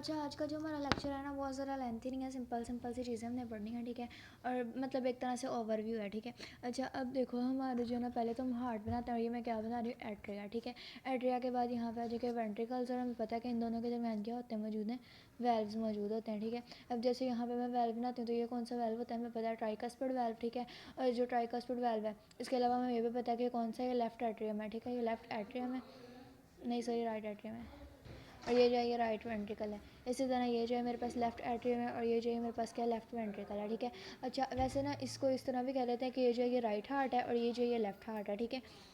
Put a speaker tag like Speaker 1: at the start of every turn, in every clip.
Speaker 1: अच्छा, आज का जो हमारा लेक्चर है ना बहुत ज़्यादा लेंथी नहीं है, सिंपल सिंपल सी चीज़ें हमने पढ़नी है, ठीक है। और मतलब एक तरह से ओवरव्यू है, ठीक है। अच्छा, अब देखो हमारे जो है ना, पहले तो हम हार्ट बनाते हैं और ये मैं क्या बना रही हूँ, एट्रिया, ठीक है। एट्रिया के बाद यहाँ पे आ जाके वेंट्रिकल्स, और हमें पता है कि इन दोनों के दरमियान क्या होते हैं, मौजूद हैं, वेल्व्स मौजूद होते हैं, ठीक है। अब जैसे यहाँ पे मैं वेल्व बनाती हूँ तो ये कौन सा वेल्व होता है, हमें पता है ट्राइकस्पिड वेल्व, ठीक है। और जो ट्राइकस्पिड वेल्व है, इसके अलावा हमें ये भी पता है कि कौन सा, ये लेफ्ट एट्रियम है, ठीक है। ये लेफ्ट एट्रियम है, नहीं सॉरी, राइट एट्रियम है। और ये जो है ये राइट वेंट्रिकल है। इसी तरह ये जो है मेरे पास लेफ्ट एट्रियम है, और ये जो है मेरे पास क्या, लेफ्ट वेंट्रिकल है, ठीक है। अच्छा, वैसे ना इसको इस तरह भी कह लेते हैं कि ये जो है ये राइट हार्ट है, और ये जो है ये लेफ्ट हार्ट है, ठीक है।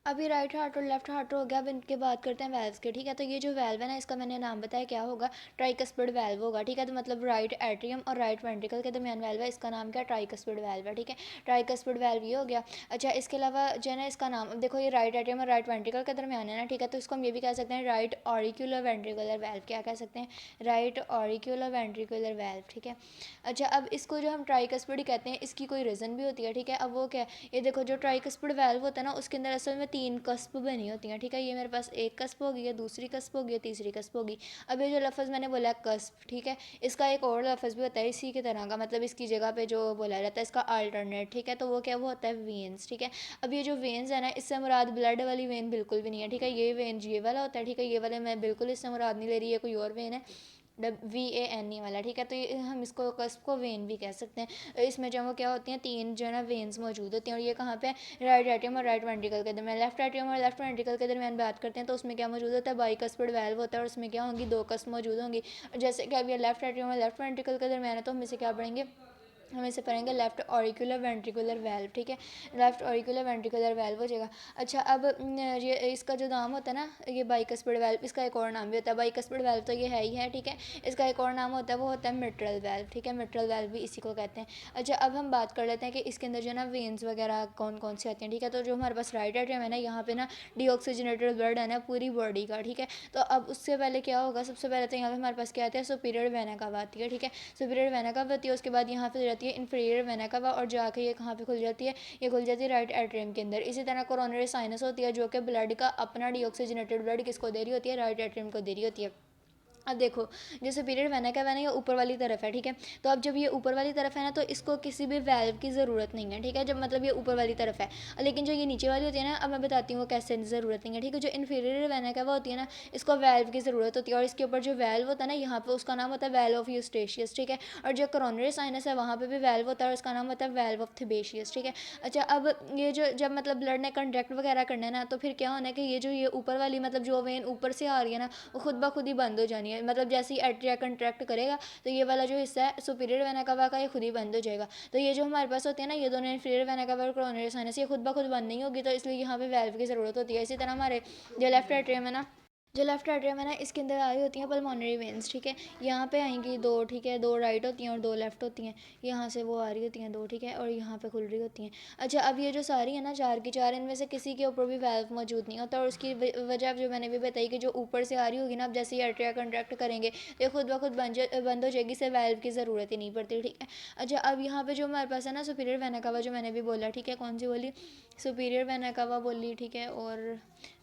Speaker 1: अभी राइट हार्ट और लेफ्ट हार्ट हो गया, अब इनके बात करते हैं वेल्व्स के, ठीक है। तो ये जो वेल्व है ना, इसका मैंने नाम बताया क्या होगा, ट्राइकस्पिड वेल्व होगा, ठीक है। तो मतलब राइट एट्रियम और राइट वेंट्रिकल के दरमियान वेल्व है, इसका नाम क्या, ट्राइकस्पिड वेल्व है, ठीक है। ट्राइकस्पिड वेल्व ये हो गया। अच्छा, इसके अलावा जो है ना इसका नाम, अब देखो ये राइट एट्रियम और राइट वेंट्रिकल के दरमियान है ना, ठीक है। तो इसको हम ये भी कह सकते हैं राइट ऑरिक्यूलर वेंट्रिकुलर वेल्व, क्या कह सकते हैं, राइट ऑरिक्यूलर वेंट्रिकुलर वेल्व, ठीक है। अच्छा, अब इसको जो हम ट्राइकस्पिड कहते हैं, इसकी कोई रीज़न भी होती है, ठीक है। अब वो क्या है, ये देखो जो ट्राइकस्पिड वेल्व होता है ना, उसके अंदर असल में 3 कस्प बनी होती हैं, ठीक है। ये मेरे पास एक कस्प होगी, ये दूसरी कस्प होगी, तीसरी कस्प होगी। अब ये जो लफ्ज़ मैंने बोला है कस्प, ठीक है, इसका एक और लफ्ज़ भी होता है इसी के तरह का, मतलब इसकी जगह पे जो बोला जाता है इसका अल्टरनेट, ठीक है। तो वो क्या, वो होता है वेन्स, ठीक है। अब ये जो वेन्स है ना, इससे मुराद ब्लड वाली वेन बिल्कुल भी नहीं है, ठीक है। ये वेन ये वाला होता है, ठीक है। ये वाले मैं बिल्कुल इससे मुराद नहीं ले रही है, कोई और वेन है, VANE वाला, ठीक है। तो ये हम इसको कस्प को वेन भी कह सकते हैं। इसमें जो वो क्या होती हैं, 3 जो है ना वेन्स मौजूद होती हैं, और ये कहाँ पे, राइट एट्रियम और राइट वेंट्रिकल के दरमियान। लेफ्ट एट्रियम और लेफ्ट वेंट्रिकल के दरमियान बात करते हैं तो उसमें क्या मौजूद होता है, बाइकस्पिड वेल्व होता है, और उसमें क्या होंगी, 2 कस्प मौजूद होंगी। जैसे कि अब ये लेफ्ट एट्रियम और लेफ्ट वेंट्रिकल के दरमियान है, तो हम इसे क्या पढ़ेंगे, हम इसे पढ़ेंगे लेफ्ट ऑरिकुलर वेंट्रिकुलर वेल्व, ठीक है। लेफ्ट ऑरिकुलर वेंट्रिकुलर वेल्व हो जाएगा। अच्छा, अब ये इसका जो नाम होता है ना, ये बाइकस्पिड वेल्व, इसका एक और नाम भी होता है, बाइकस्पिड वेल्व तो ये है ही है, ठीक है। इसका एक और नाम होता है, वो होता है मिट्रल वेल्व, ठीक है। मिट्रल वेल्व भी इसी को कहते हैं। अच्छा, अब हम बात कर लेते हैं कि इसके अंदर जो है ना वेन्स वगैरह कौन कौन सी आती हैं, ठीक है। तो जो हमारे पास राइट एट्रियम है ना, यहाँ पे ना डीऑक्सीजनेटेड ब्लड है ना पूरी बॉडी का, ठीक है। तो अब उससे पहले क्या होगा, सबसे पहले तो यहाँ पे हमारे पास क्या आता है, सुपीरियर वेना कावा आती है, ठीक है। सुपीरियर वेना कावा होती है, उसके बाद यहाँ पे जाती है इन्फीरियर वेना कावा, और जाके ये कहाँ पे खुल जाती है, ये खुल जाती है राइट एट्रियम के अंदर। इसी तरह कोरोनरी साइनस होती है, जो कि ब्लड का अपना डीऑक्सीजनेटेड ब्लड किसको दे रही होती है, राइट एट्रियम को दे रही होती है। अब देखो, जो सुपीरियर वेना का वेना ये ऊपर वाली तरफ है, ठीक है। तो अब जब ये ऊपर वाली तरफ है ना, तो इसको किसी भी वेल्व की ज़रूरत नहीं है, ठीक है। जब मतलब ये ऊपर वाली तरफ है, लेकिन जो ये नीचे वाली होती है ना, अब मैं बताती हूँ वो कैसे ज़रूरत नहीं है, ठीक है। जो इन्फीरियर वेना का वो होती है ना, इसको वेल्व की ज़रूरत होती है, और इसके ऊपर जो वेल्व होता है ना, यहाँ पे उसका नाम होता है वेल्व ऑफ यूस्टेशियस, ठीक है। और जो कोरोनरी साइनस है वहाँ पे भी वेल्व होता है, और उसका नाम होता है वेल्व ऑफ थिबेशियस, ठीक है। अच्छा, अब ये जो जब मतलब ब्लड ने कंट्रैक्ट वगैरह करना है ना, तो फिर क्या होना है कि ये जो ये ऊपर वाली मतलब जो वेन ऊपर से आ रही है ना, वो खुद ब खुद ही बंद हो जानी है। मतलब जैसे ही एट्रिया कंट्रैक्ट करेगा, तो ये वाला जो हिस्सा है सुपीरियर वेना कावा का, ये खुद ही बंद हो जाएगा। तो ये जो हमारे पास होती है ना, ये दोनों इन्फीरियर वेना कावा और कोरोनरी साइनस, ये खुद ब खुद बंद नहीं होगी, तो इसलिए यहाँ पे वेल्व की ज़रूरत होती है। इसी तरह हमारे जो लेफ्ट एट्रियम है ना, जो लेफ्ट एट्रियम है ना, इसके अंदर आ रही होती हैं पल्मोनरी वेन्स, ठीक है। यहाँ पे आएंगी 2, ठीक है, 2 राइट होती हैं और 2 लेफ्ट होती हैं। यहाँ से वो आ रही होती हैं 2, ठीक है, और यहाँ पे खुल रही होती हैं। अच्छा, अब ये जो सारी है ना 4 की 4, इनमें से किसी के ऊपर भी वेल्व मौजूद नहीं होता, और उसकी वजह जो मैंने भी बताई कि जो ऊपर से आ रही होगी ना, अब जैसे ही एट्रिया कंट्रैक्ट करेंगे तो ये खुद ब खुद बंद हो जाएगी, इसे वेल्व की ज़रूरत ही नहीं पड़ती, ठीक है। अच्छा, अब यहाँ पे जो हमारे पास है ना सुपीरियर वेना कावा, जो मैंने भी बोला, ठीक है, कौन सी बोली, सुपीरियर वेना कावा बोली, ठीक है, और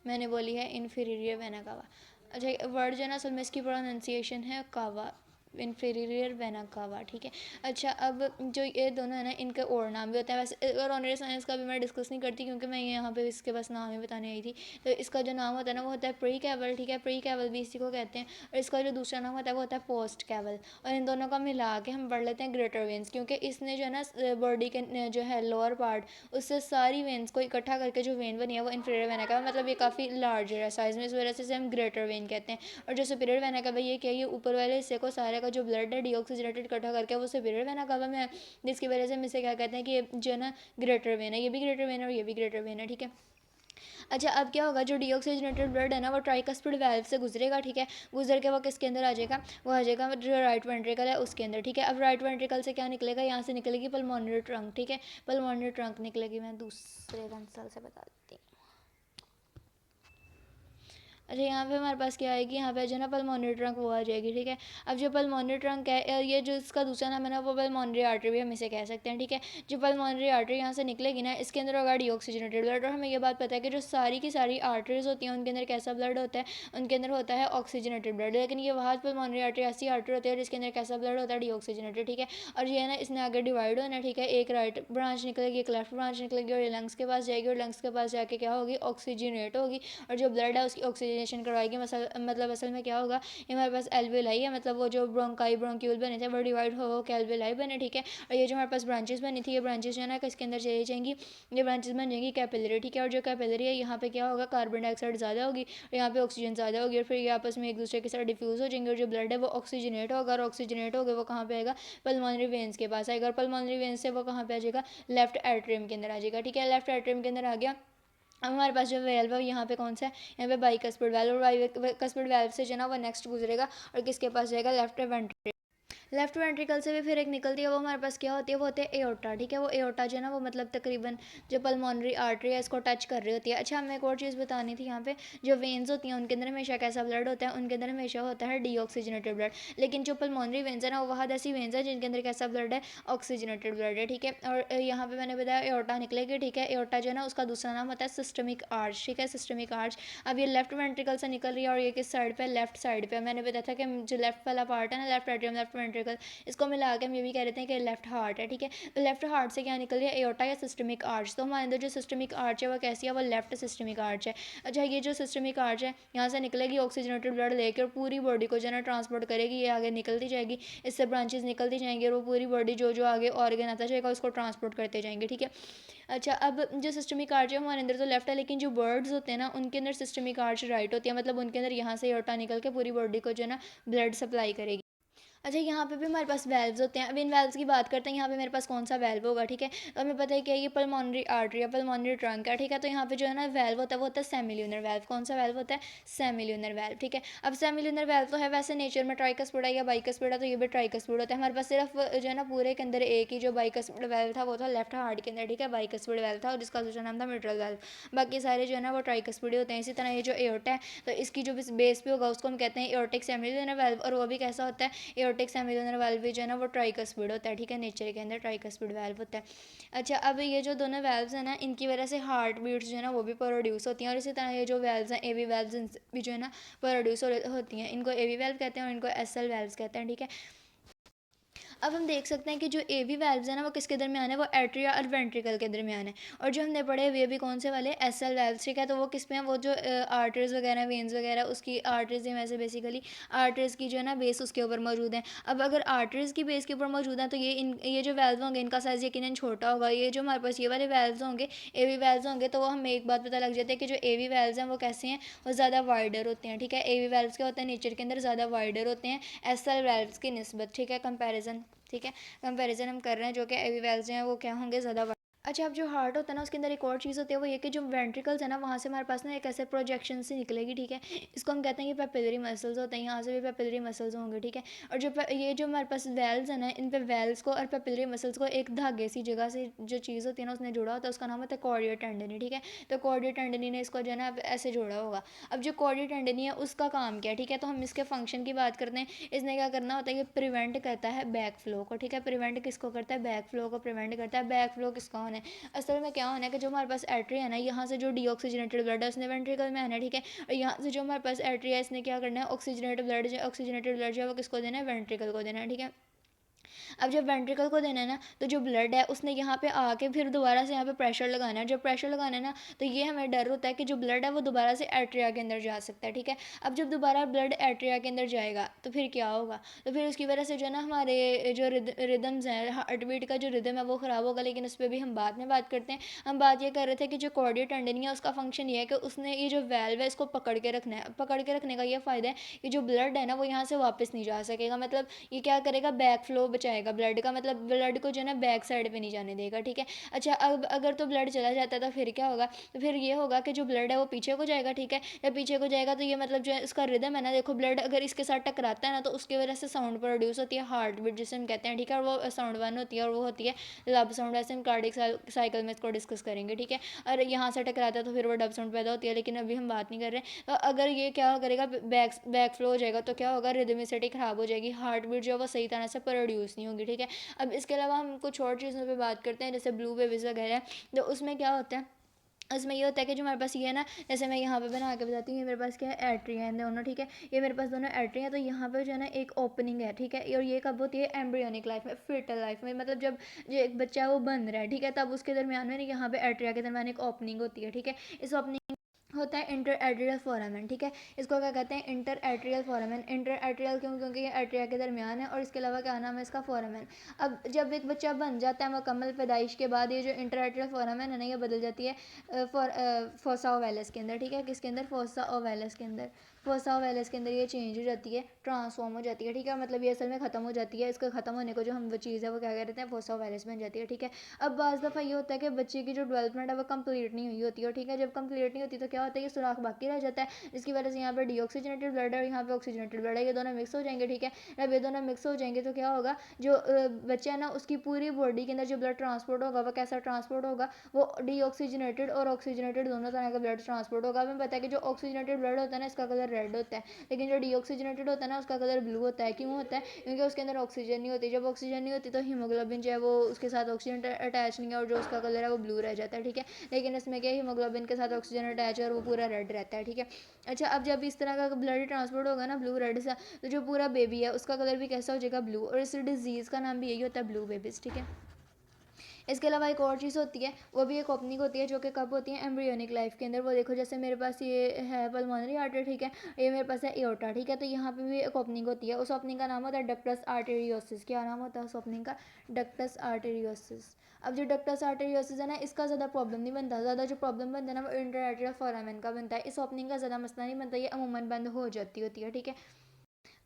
Speaker 1: मैंने बोली है इन्फीरियर वेना कावा। अच्छा, वर्ड जो है ना असल में इसकी प्रोनाउंसिएशन है कावा, इन्फीरियर वेना कावा, ठीक है। अच्छा, अब जो ये दोनों है ना, इनके और नाम भी होते हैं। वैसे और ऑनरी साइंस का भी मैं डिस्कस नहीं करती, क्योंकि मैं यहाँ पे इसके बस नाम ही बताने आई थी। तो इसका जो नाम होता है ना, वो होता है प्री कैवल, ठीक है। प्री कैवल भी इसी को कहते हैं। और इसका जो दूसरा नाम होता है वो होता है पोस्ट कैवल। और इन दोनों का मिला के हम पढ़ लेते हैं ग्रेटर वेन्स, क्योंकि इसने जो है ना बॉडी के जो है लोअर पार्ट, उससे सारी वेन्स को इकट्ठा करके जो वेन बनी है वो इन्फीरियर वेना का, मतलब ये काफ़ी लार्जर है साइज़ में, इस वजह से इसे हम ग्रेटर वेन कहते हैं। और जो सुपीरियर वेना कावा, ये क्या, ये ऊपर वाले हिस्से को सारे का जो ब्लड है डीऑक्सीजनेटेड इकट्ठा करके वो सुपीरियर वेना कावा में है, जिसकी वजह से हम इसे क्या कहते हैं कि ये जो है ना ग्रेटर वेन है, ये भी ग्रेटर वेन है और ये भी ग्रेटर वेन है, ठीक है। अच्छा, अब क्या होगा, जो डीऑक्सीजनेटेड ब्लड है ना, वो ट्राइकस्पिड वेल्व से गुजरेगा, ठीक है। गुजर के वो किसके अंदर आ जाएगा, वो आ जाएगा जो राइट वेंट्रिकल है उसके अंदर, ठीक है। अब राइट वेंट्रिकल से क्या निकलेगा, यहाँ से निकलेगी पल्मोनरी ट्रंक, ठीक है। पल्मोनरी ट्रंक निकलेगी, मैं दूसरे कंसल से बता देती हूँ। अच्छा, यहाँ पे हमारे पास क्या आएगी, यहाँ पे जो है ना पल्मोनरी ट्रंक वो आ जाएगी, ठीक है। अब जो पल्मोनरी ट्रंक है ये जो इसका दूसरा नाम है ना वो पल्मोनरी आर्टरी भी हम इसे कह सकते हैं, ठीक है। जो पल्मोनरी आर्टरी यहाँ से निकलेगी ना, इसके अंदर होगा डीऑक्सीजनेटेड ब्लड। और हमें ये बात पता है कि जो सारी की सारी आर्टरीज होती हैं उनके अंदर कैसा ब्लड होता है, उनके अंदर होता है ऑक्सीजनेटेड ब्लड। लेकिन ये वहाँ पल्मोनरी आर्टरी ऐसी आर्टरी होती है जिसके अंदर कैसा ब्लड होता है, डीऑक्सीजनेटेड, ठीक है। और ये है ना इसने आगे डिवाइड होना है, ठीक है। एक राइट ब्रांच निकलेगी, एक लेफ्ट ब्रांच निकलेगी, और ये लंग्स के पास जाएगी, और लंग्स के पास जाके क्या होगी, ऑक्सीजनेट होगी। और जो ब्लड है उसकी ऑक्सीजनेशन करवाएगी। मतलब असल में क्या होगा, ये हमारे पास एल्वेलाई है, मतलब वो जो ब्रोंकाई ब्रोंक्यूल बने थे वो डिवाइड हो के एल्वेलाई बने, ठीक है। और ये जो हमारे पास ब्रांचेस बनी थी, ये ब्रांचेस जो है ना किसके अंदर चली जाएंगी, ये ब्रांचेस बन जाएंगी कैपिलरी, ठीक है। और जो कैपिलरी है यहाँ पे क्या होगा, कार्बन डाइऑक्साइड ज़्यादा होगी और यहाँ पे ऑक्सीजन ज़्यादा होगी, और फिर ये आपस में एक दूसरे के साथ डिफ्यूज़ हो जाएंगे, और जो ब्लड है वो ऑक्सीजनेट होगा, और ऑक्सीजनेट होगा वो कहाँ पे आएगा, पल्मोनरी वेन्स के पास आएगा, और पल्मोनरी वेन्स से वो कहाँ पे आ जाएगा, लेफ्ट एट्रियम के अंदर आ जाएगा, ठीक है। लेफ्ट एट्रियम के अंदर आ गया। अब हमारे पास जो वेल्व है यहाँ पे कौन सा है, यहाँ पे बाइकस्पिड वेल्व, और बाइकस्पिड वेल्व से जो है ना वो नेक्स्ट गुजरेगा और किसके पास जाएगा, लेफ्ट वेंट्रिकल। लेफ्ट वेंट्रिकल से भी फिर एक निकलती है, वो हमारे पास क्या होती है, वो होती है एओर्टा, ठीक है। वो एओर्टा जो है ना वो मतलब तकरीबन जो पल्मोनरी आर्टरी है इसको टच कर रही होती है। अच्छा, हमें एक और चीज़ बतानी थी, यहाँ पे जो वेन्स होती हैं उनके अंदर हमेशा कैसा ब्लड होता है, उनके अंदर हमेशा होता है डीऑक्सीजनेटेड ब्लड। लेकिन जो पल्मोनरी वेन्स है ना वो वहाँ ऐसी वेन्स है जिनके अंदर कैसा ब्लड है, ऑक्सीजनेटेड ब्लड है, ठीक है। और यहाँ पे मैंने बताया एओर्टा निकलेगी, ठीक है। एओर्टा जो है ना उसका दूसरा नाम होता है सिस्टमिक आर्च, ठीक है, सिस्टमिक आर्च। अब ये लेफ्ट वेंट्रिकल से निकल रही है, और ये किस साइड पे, लेफ्ट साइड पे। मैंने बताया था कि जो लेफ्ट वाला पार्ट है ना, लेफ्ट एट्रियम लेफ्ट वेंट्रिकल, इसको मिला के हम ये भी कह देते हैं कि लेफ्ट हार्ट है, ठीक है। तो लेफ्ट हार्ट से क्या निकल रही है, एओर्टा या सिस्टमिक आर्च। तो हमारे अंदर जो सिस्टमिक आर्च है वो कैसी है, वो लेफ्ट सिस्टमिक आर्च है। अच्छा, ये जो सिस्टमिक आर्च है यहाँ से निकलेगी ऑक्सीजनेटेड ब्लड लेकर, और पूरी बॉडी को जो है ना ट्रांसपोर्ट करेगी, ये आगे निकलती जाएगी, इससे ब्रांचेस निकलती जाएंगी, और वो पूरी बॉडी जो जो आगे ऑर्गन आता जाएगा उसको ट्रांसपोर्ट करते जाएंगे, ठीक है। अच्छा, अब जो सिस्टमिक आर्च है हमारे अंदर तो लेफ्ट है, लेकिन जो बर्ड्स होते हैं ना उनके अंदर सिस्टमिक आर्च राइट होती है, मतलब उनके अंदर यहाँ से एओर्टा निकल के पूरी बॉडी को जो है ना ब्लड सप्लाई करेगी। अच्छा, यहाँ पे भी हमारे पास वेल्व्स होते हैं। अब इन वेल्व्स की बात करते हैं, यहाँ पे मेरे पास कौन सा वेल्व होगा, ठीक है। तो हमें पता है कि ये पल्मोनरी आर्टरी है, पल्मोनरी ट्रंक है, ठीक है। तो यहाँ पे जो है ना वेल्व होता है वो होता है सेमिल्यूनर वेल्व। कौन सा वेल्व होता है, सेमिल्यूनर वेल्व, ठीक है। अब सेमिल्यूनर वेल्व तो है वैसे नेचर में ट्राइकस्पिड या बाइकस्पिड है, तो ये भी ट्राइकस्पिड होता है। हमारे पास सिर्फ जो है ना पूरे के अंदर एक ही जो बाइकस्पिड वेल्व था वो था लेफ्ट हार्ट के अंदर, ठीक है, बाइकस्पिड वेल्व था, और जिसका दूसरा नाम था मिट्रल वेल्व। बाकी सारे जो है ना वो ट्राइकस्पिड होते हैं। इसी तरह ये जो एओर्टा है तो इसकी जो बेस पे होगा उसको हम कहते हैं एओर्टिक सेमिल्यूनर वेल्व, और वो भी कैसा होता है, एओर्टिक सेमिल्यूनर वेल्व भी जो है ना वो ट्राइकस्पिड होता है, ठीक है, नेचर के अंदर ट्राइकस्पिड वेल्व होता है। अच्छा, अब ये जो दोनों वेल्व्स हैं ना इनकी वजह से हार्ट बीट्स जो है ना वो भी प्रोड्यूस होती हैं, और इसी तरह ये जो वेल्व्स हैं एवी वेल्व्स भी जो है ना प्रोड्यूस होती हैं। इनको एवी वेल्व कहते हैं और इनको एसएल वेल्व्स कहते हैं, ठीक है। अब हम देख सकते हैं कि जो एवी वेल्व्स है ना वो किसके दरमियान है, वो एट्रिया और वेंट्रिकल के दरमियान है। और जो हमने पढ़े हुए भी कौन से वाले, एसएल वेल्व्स, ठीक है। तो वो किस में है, वो जो आर्टरीज वगैरह वेन्स वगैरह उसकी आर्टरीज में से बेसिकली आर्टरीज की जो है ना बेस उसके ऊपर मौजूद है। अब अगर आर्टरीज की बेस के ऊपर मौजूद है तो ये जो वेल्व होंगे इनका साइज यकीनन छोटा होगा। ये जो हमारे पास ये वाले वेल्व्स होंगे, एवी वेल्व्स होंगे, तो वो हमें एक बात पता लग जाती है कि जो एवी वेल्व्स हैं वो कैसे हैं, वो ज़्यादा वाइडर होते हैं, ठीक है। एवी वेल्व्स क्या होते हैं, नेचर के अंदर ज़्यादा वाइडर होते हैं एसएल वेल्व्स की निस्बत, ठीक है, कंपैरिजन, ठीक है, कंपैरिजन हम कर रहे हैं, जो कि एवी वेल्व्स हैं वो क्या होंगे, ज़्यादा। अच्छा, अब जो हार्ट होता है ना उसके अंदर एक और चीज़ होती है, वो ये कि जो वेंट्रिकल्स है ना वहाँ से हमारे पास ना एक ऐसे प्रोजेक्शन से निकलेगी, ठीक है। इसको हम कहते हैं कि पेपिलरी मसल्स होते हैं, यहाँ से भी पेपिलरी मसल्स होंगे, ठीक है। और जो ये जो हमारे पास वेल्व्स है ना, इन पे वेल्व्स को और पेपिलरी मसल्स को एक धागे सी जगह से जो चीज़ होती है ना उसने जोड़ा होता है, उसका नाम होता है कॉर्डिया टेंडनी, ठीक है। तो कॉर्डिया टेंडनी ने इसको जो है ना ऐसे जोड़ा होगा। अब जो कॉर्डिया टेंडनी है उसका काम क्या है, ठीक है। तो हम इसके फंक्शन की बात करते हैं। इसने क्या करना होता है, ये प्रिवेंट करता है बैक फ्लो को, ठीक है। प्रिवेंट किसको करता है, बैक फ्लो को प्रिवेंट करता है। बैक फ्लो किसका होना है, असल में क्या होना है कि जो हमारे पास एट्री है ना, यहाँ से जो डीऑक्सीजनेटेड ब्लड है उसने वेंट्रिकल में आना है, ठीक है। और यहाँ से जो हमारे पास एट्री है इसने क्या करना है, ऑक्सीजनेटेड ब्लड जो है वो किसको देना है, वेंट्रिकल को देना है, ठीक है। अब जब वेंट्रिकल को देना है ना तो जो ब्लड है उसने यहाँ पे आके फिर दोबारा से यहाँ पे प्रेशर लगाना है। जब प्रेशर लगाना है ना तो ये हमें डर होता है कि जो ब्लड है वो दोबारा से एट्रिया के अंदर जा सकता है, ठीक है। अब जब दोबारा ब्लड एट्रिया के अंदर जाएगा तो फिर क्या होगा, तो फिर उसकी वजह से जो है ना हमारे जो रिदम्स हैं, हार्ट बीट का जो रिदम है वो ख़राब होगा। लेकिन उस पर भी हम बाद में बात करते हैं। हम बात ये कर रहे थे कि जो कॉर्डिया टेंडनी है उसका फंक्शन ये है कि उसने ये जो वेल्व है इसको पकड़ के रखना है। पकड़ के रखने का ये फ़ायदा है कि जो ब्लड है ना वो यहाँ से वापस नहीं जा सकेगा, मतलब ये क्या करेगा, बैक फ्लो बचाएगा ब्लड का, मतलब ब्लड को जो है ना बैक साइड पे नहीं जाने देगा, ठीक है। अच्छा, अब अगर तो ब्लड चला जाता है तो फिर क्या होगा, तो फिर ये होगा कि जो ब्लड है वो पीछे को जाएगा, ठीक है। जब पीछे को जाएगा तो ये मतलब जो है इसका रिदम है ना, देखो ब्लड अगर इसके साथ टकराता है ना तो उसकी वजह से साउंड प्रोड्यूस होती है, हार्ट बीट जिसे हम कहते हैं, ठीक है। और वो साउंड वन होती है और वो होती है लब साउंड, ऐसे हम कार्डिक साइकिल में इसको डिस्कस करेंगे, ठीक है। और यहाँ से टकराता है तो फिर वो डब साउंड पैदा होती है, लेकिन अभी हम बात नहीं कर रहे हैं। तो अगर ये क्या करेगा, बैक फ्लो हो जाएगा तो क्या होगा, रिदमिसिटी खराब हो जाएगी, हार्ट बीट जो है वो सही तरह से प्रोड्यूस नहीं होगी, ठीक है। अब इसके अलावा हम कुछ और चीज़ों पर बात करते हैं, जैसे ब्लू बेबीज़ वगैरह। तो उसमें क्या होता है, उसमें ये होता है कि जो हमारे पास ये है ना, जैसे मैं यहाँ पे बना के बताती हूँ, ये मेरे पास क्या है, एट्री है दोनों, ठीक है। ये मेरे पास दोनों एट्री हैं, तो यहाँ पे जो है ना एक ओपनिंग है, ठीक है। और ये कब होती है, एम्ब्रियोनिक लाइफ में, फीटल लाइफ में, मतलब जब जो एक बच्चा है वो बन रहा है, ठीक है, तब उसके दरमियान में यहाँ पे एट्रिया के दरमियान एक ओपनिंग होती है, ठीक है। इस ओपनिंग होता है इंटर एट्रियल फोरामेन, ठीक है। इसको क्या कहते हैं, inter atrial foramen. Inter atrial क्यों, क्योंकि ये एट्रिया के दरमियान है, और इसके अलावा क्या नाम है इसका, फोरामेन। अब जब एक बच्चा बन जाता है मुकम्मल पैदाइश के बाद, ये जो इंटर एट्रियल फोरामेन है ना, ये बदल जाती है फोसा ओवेलस के अंदर, ठीक है। किसके अंदर, फोसा ओवेलस के अंदर। फोसा ओवेलस के अंदर ये चेंज हो जाती है, ट्रांसफॉर्म हो जाती है, ठीक है। मतलब ये असल में ख़त्म हो जाती है, इसका ख़त्म होने को जो हम वो चीज़ है वो क्या कहते हैं, फोसा ओवेलस बन जाती है, ठीक है। अब बाज़ दफ़ा ये होता है कि बच्चे की जो डेवलपमेंट है वो कंप्लीट नहीं हुई होती है, ठीक है। जब कंप्लीट नहीं होती तो क्या होता है, ये सुराख बाकी रह जाता है, जिसकी वजह से यहाँ पे डीऑक्सीजनेटेड ब्लड है और यहाँ पे ऑक्सीजनेटेड ब्लड है, ये दोनों मिक्स हो जाएंगे, ठीक है। जब ये दोनों मिक्स हो जाएंगे तो क्या होगा, जो बच्चा है ना उसकी पूरी बॉडी के अंदर जो ब्लड ट्रांसपोर्ट होगा वो कैसा ट्रांसपोर्ट होगा, वो डीऑक्सीजनेटेड और ऑक्सीजनेटेड दोनों तरह का ब्लड ट्रांसपोर्ट होगा। हमें पता है कि जो ऑक्सीजनेटेड ब्लड होता है ना, इसका कलर रेड होता है, लेकिन जो डीऑक्सीजनेटेड होता है ना, उसका कलर ब्लू होता है। क्यों होता है, क्योंकि उसके अंदर ऑक्सीजन नहीं होती। जब ऑक्सीजन नहीं होती तो हीमोग्लोबिन जो है वो उसके साथ ऑक्सीजन अटैच नहीं है, और जो उसका कलर है वो ब्लू रह जाता है, ठीक है। लेकिन इसमें क्या, हीमोग्लोबिन के साथ ऑक्सीजन अटैच है और वो पूरा रेड रहता है, ठीक है। अच्छा, अब जब इस तरह का ब्लड ट्रांसपोर्ट होगा ना ब्लू रेड सा, तो जो पूरा बेबी है उसका कलर भी कैसा हो जाएगा, ब्लू। और इस डिजीज़ का नाम भी यही होता है, ब्लू बेबीज़, ठीक है। इसके अलावा एक और चीज़ होती है, वो भी एक ओपनिंग होती है, जो कि कब होती है, एम्ब्रियोनिक लाइफ के अंदर। वो देखो, जैसे मेरे पास ये है पल्मोनरी आर्टरी, ठीक है, ये मेरे पास है एओर्टा, ठीक है। तो यहाँ पे भी एक ओपनिंग होती है, उस ओपनिंग का नाम होता है डक्टस आर्टेरियोसिस। क्या नाम होता है उस ओपनिंग का, डक्टस आर्टेरियोसिस। अब जो डक्टस आर्टेरियोसिस है ना, इसका ज़्यादा प्रॉब्लम नहीं बनता, ज़्यादा जो प्रॉब्लम बनता है ना वो इंटरएट्रियल फोरामेन का बनता है। इस ओपनिंग का ज़्यादा मसला नहीं बनता, ये अमूमन बंद हो जाती होती है, ठीक है।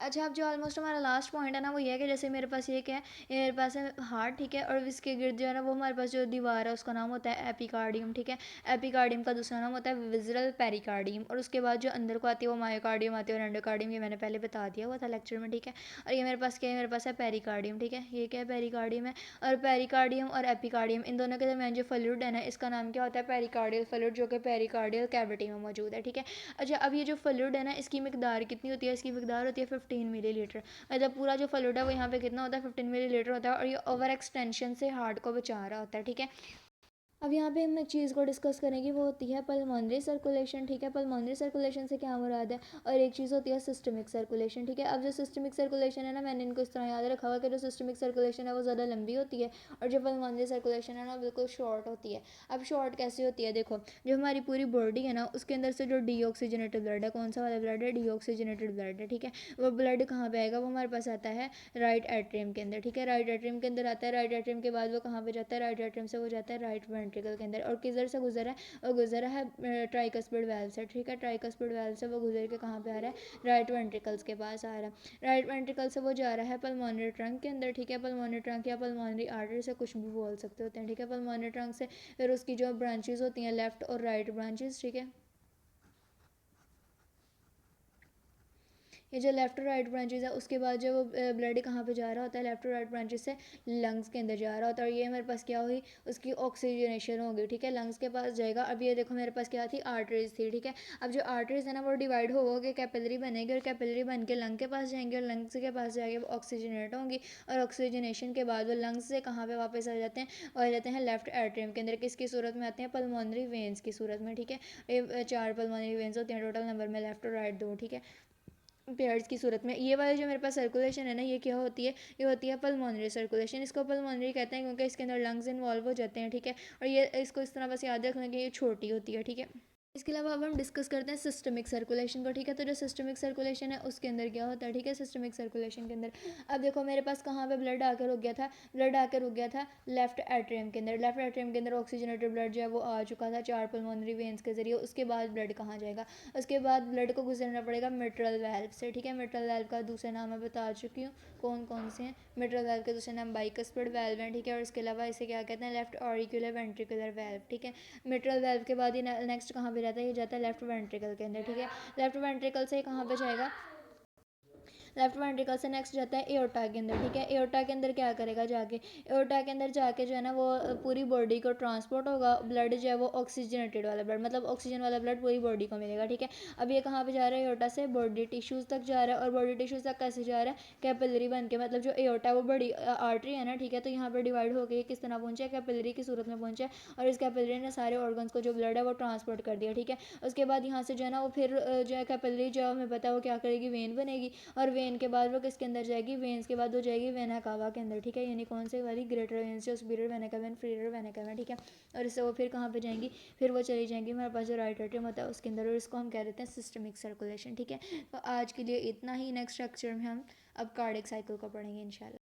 Speaker 1: अच्छा, अब जो ऑलमोस्ट हमारा लास्ट पॉइंट है ना, वो ये है कि जैसे मेरे पास ये क्या है, ये मेरे पास है हार्ट, ठीक है। और इसके गिर्द जो है ना, वो हमारे पास जो दीवार है उसका नाम होता है एपिकार्डियम, ठीक है। एपिकार्डियम का दूसरा नाम होता है विज़रल पेरिकार्डियम। और उसके बाद जो अंदर को आती है वो मायोकार्डियम आती है, और एंडोकार्डियम, ये मैंने पहले बता दिया हुआ था लेक्चर में, ठीक है। और ये मेरे पास क्या है, मेरे पास है पेरिकार्डियम, ठीक है। ये क्या है, पेरिकार्डियम है। और पेरिकार्डियम और एपिकार्डियम, इन दोनों के दरमियान जो फ्लूइड है ना, इसका नाम क्या होता है, पेरिकार्डियल फ्लूइड, जो कि पेरिकार्डियल कैविटी में मौजूद है, ठीक है। अच्छा, अब ये जो फ्लूइड है ना, इसकी मिकदार कितनी होती है, इसकी मिकदार होती है 15 मिलीलीटर। मतलब पूरा जो फ्लूइड है वो यहाँ पे कितना होता है, 15 मिलीलीटर होता है। और ये ओवर एक्सटेंशन से हार्ट को बचा रहा होता है, ठीक है। अब यहाँ पे हम एक चीज़ को डिस्कस करेंगे, वो होती है पल्मोनरी सर्कुलेशन, ठीक है। पल्मोनरी सर्कुलेशन से क्या मुराद है, और एक चीज़ होती है सिस्टमिक सर्कुलेशन, ठीक है। अब जो सिस्टमिक सर्कुलेशन है ना, मैंने इनको इस तरह याद रखा हुआ कि जो सिस्टमिक सर्कुलेशन है वो ज़्यादा लंबी होती है, और जो पल्मोनरी सर्कुलेशन है ना बिल्कुल शॉर्ट होती है। अब शॉर्ट कैसे होती है, देखो, जो हमारी पूरी बॉडी है ना, उसके अंदर से जो डीऑक्सीजनेटेड ब्लड है, कौन सा वाला ब्लड है, डीऑक्सीजनेटेड ब्लड है, ठीक है। वो ब्लड कहाँ पे आएगा, वो हमारे पास आता है राइट एट्रियम के अंदर, ठीक है। राइट एट्रियम के अंदर आता है, राइट एट्रियम के बाद वो कहाँ पे जाता है, राइट एट्रियम से वो जाता है राइट वेंट्रिकल के अंदर। और किधर से गुजरा है, और गुजरा है ट्राइकस्पिड वैल्व से, ठीक है। ट्राइकस्पिड वैल्व से वो गुजर के कहाँ पे आ रहा है, राइट वेंट्रिकल्स के पास आ रहा है। राइट वेंट्रिकल से वो जा रहा है पल्मोनरी ट्रंक के अंदर, ठीक है। पल्मोनरी ट्रंक या पल्मोनरी आर्टरी से कुछ भी बोल सकते होते हैं, ठीक है। पल्मोनरी ट्रंक से फिर उसकी जो ब्रांचेज होती हैं, लेफ्ट और राइट ब्रांचेज, ठीक है। ये जो लेफ्ट और राइट ब्रांचेस है, उसके बाद जो ब्लड कहाँ पे जा रहा होता है, लेफ्ट और राइट ब्रांचेस से लंग्स के अंदर जा रहा होता है। और ये मेरे पास क्या हुई, उसकी ऑक्सीजनेशन होगी, ठीक है, लंग्स के पास जाएगा। अब ये देखो मेरे पास क्या थी, आर्टरीज थी, ठीक है। अब जो आर्टरीज है ना वो डिवाइड हो के कैपिलरी बनेगी, और कैपिलरी बन के लंग के पास जाएंगे, और लंग्स के पास जाके वो ऑक्सीजनेट होंगी। और ऑक्सीजनेशन के बाद वो लंग्स से कहाँ पे वापस आ जाते हैं, और आ जाते हैं लेफ्ट एट्रियम के अंदर। किसकी सूरत में आते हैं, पल्मोनरी वेन्स की सूरत में, ठीक है। ये 4 पल्मोनरी वेन्स होते हैं टोटल नंबर में, लेफ्ट और राइट दो, ठीक है, पेयर्स की सूरत में। ये वाली जो मेरे पास सर्कुलेशन है ना, ये क्या होती है, ये होती है पल्मोनरी सर्कुलेशन। इसको पल्मोनरी कहते हैं क्योंकि इसके अंदर लंग्स इन्वॉल्व हो जाते हैं, ठीक है। और ये इसको इस तरह बस याद रखना कि ये छोटी होती है, ठीक है। इसके अलावा अब हम डिस्कस करते हैं सिस्टमिक सर्कुलेशन को, ठीक है। तो जो सिस्टमिक सर्कुलेशन है उसके अंदर क्या होता है, ठीक है। सिस्टमिक सर्कुलेशन के अंदर अब देखो मेरे पास कहाँ पे ब्लड आकर रुक गया था, ब्लड आकर रुक गया था लेफ्ट एट्रियम के अंदर। लेफ्ट एट्रियम के अंदर ऑक्सीजनेटेड ब्लड जो है वो आ चुका था 4 पल्मोनरी वेन्स के जरिए। उसके बाद ब्लड कहाँ जाएगा, उसके बाद ब्लड को गुजरना पड़ेगा मिट्रल वैल्व से, ठीक है। मिट्रल वैल्व का दूसरा नाम मैं बता चुकी हूँ कौन कौन से हैं। मिट्रल वैल्व के दूसरे नाम बाइकस्फीड वैल्व हैं, ठीक है। और इसके अलावा इसे क्या कहते हैं, लेफ्ट ऑरिक्यूलर वेंट्रिकुलर वैल्व, ठीक है। मिट्रल वैल्व के बाद ये नेक्स्ट कहाँ पे जाता है, ये जाता है लेफ्ट वेंट्रिकल के अंदर, ठीक है। लेफ्ट वेंट्रिकल से कहाँ पे जाएगा, लेफ्ट वेंट्रिकल से नेक्स्ट जाता है एओर्टा के अंदर, ठीक है। एओर्टा के अंदर क्या करेगा जाके, एओर्टा के अंदर जाके जो है ना वो पूरी बॉडी को ट्रांसपोर्ट होगा ब्लड जो है वो ऑक्सीजनेटेड वाला ब्लड, मतलब ऑक्सीजन वाला ब्लड पूरी बॉडी को मिलेगा, ठीक है। अब ये कहाँ पे जा रहा है, एओर्टा से बॉडी टिश्यूज़ तक जा रहा है। और बॉडी टिश्यूज़ तक कैसे जा रहा है, कैपिलरी बन के, मतलब जो एओर्टा है वो बड़ी आर्टरी है ना, ठीक है। तो यहाँ पर डिवाइड होकर किस तरह पहुँचा है, कैपिलरी की सूरत में पहुँचा है। और इस कैपिलरी ने सारे ऑर्गन्स को जो ब्लड है वो ट्रांसपोर्ट कर दिया, ठीक है। उसके बाद यहाँ से जो है ना वो फिर जो है कैपिलरी जो हमें पता है वो क्या करेगी, वेन बनेगी। और वेन के बाद वो किसके अंदर जाएगी, वेन्स के बाद वो जाएगी वेना कावा के अंदर, ठीक है। यानी कौन से वाली, ग्रेटर वेन्स जो superior vena cava, inferior vena cava, ठीक है। और इससे वो फिर कहाँ पे जाएंगी, फिर वो चली जाएंगी हमारे पास जो राइट एट्रियम होता है उसके अंदर। और इसको हम कह देते हैं सिस्टमिक सर्कुलेशन, ठीक है। तो आज के लिए इतना ही। नेक्स्ट लेक्चर में हम अब कार्डियक साइकिल को पढ़ेंगे इंशाल्लाह।